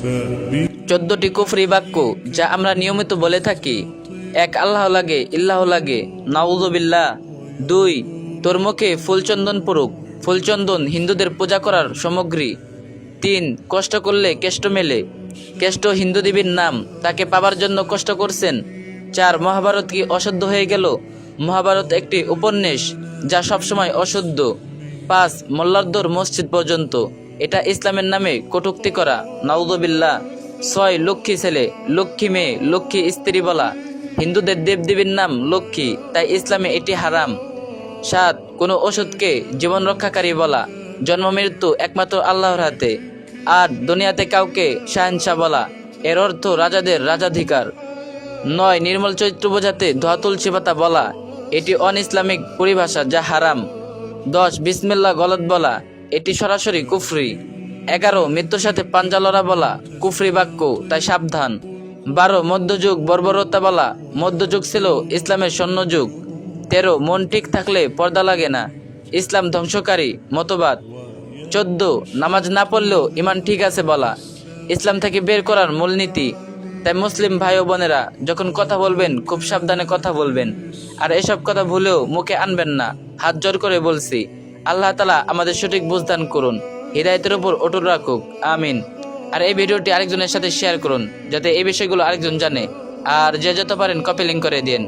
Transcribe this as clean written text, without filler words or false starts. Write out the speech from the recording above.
14টি কুফরি বাক্য যা আমরা নিয়মিত বলে থাকি। 1. আল্লাহ লাগে, ইল্লাহ লাগে, নাউযুবিল্লাহ। 2. তোর মুখে ফুলচন্দন পড়ুক। ফুলচন্দন হিন্দুদের পূজা করার সামগ্রী। 3. কষ্ট করলে কেষ্ট মেলে। কেষ্ট হিন্দু দেবীর নাম, তাকে পাবার জন্য কষ্ট করছেন। 4. মহাভারত কি অশুদ্ধ হয়ে গেল? মহাভারত একটি উপন্যাস যা সবসময় অশুদ্ধ। 5. মোল্লার দৌড় মসজিদ পর্যন্ত, এটা ইসলামের নামে কটূক্তি করা, নাউযুবিল্লাহ। 6. লক্ষ্মী ছেলে, লক্ষ্মী মেয়ে, লক্ষ্মী স্ত্রী বলা। হিন্দুদের দেবদেবীর নাম লক্ষ্মী, তাই ইসলামে এটি হারাম। 7. কোনো ওষুধকে জীবন রক্ষাকারী বলা, জন্ম মৃত্যু একমাত্র আল্লাহর হাতে। 8. দুনিয়াতে কাউকে শাহেনশাহ বলা, এর অর্থ রাজাদের রাজাধিকার। 9. নির্মল চরিত্র বোঝাতে ধোয়া তুলসী পাতা বলা, এটি অন ইসলামিক পরিভাষা যা হারাম। 10. বিসমিল্লাহ গলত বলা, এটি সরাসরি কুফরি। 11. মৃত্যুর সাথে পাঞ্জা লড়া বলা, কুফরি বাক্য, তাই সাবধান। 12. মধ্যযুগ বর্বরতা বলা, মধ্যযুগ ছিল ইসলামের স্বর্ণযুগ। 13. মন ঠিক থাকলে পর্দা লাগে না, ইসলাম ধ্বংসকারী মতবাদ। 14. নামাজ না পড়লেও ইমান ঠিক আছে বলা, ইসলাম থেকে বের করার মূলনীতি। তাই মুসলিম ভাই ও বোনেরা, যখন কথা বলবেন খুব সাবধানে কথা বলবেন, আর এসব কথা ভুলেও মুখে আনবেন না। হাত জোর করে বলছি, আল্লাহ তাআলা আমাদের সঠিক বুঝদান করুন, হিদায়াতের উপর অটুট রাখুক, আমিন। আর এই ভিডিওটি আরেকজনের সাথে শেয়ার করুন, যাতে এই বিষয়গুলো আরেকজন জানে। আর যে যত পারেন কপি লিঙ্ক করে দিন।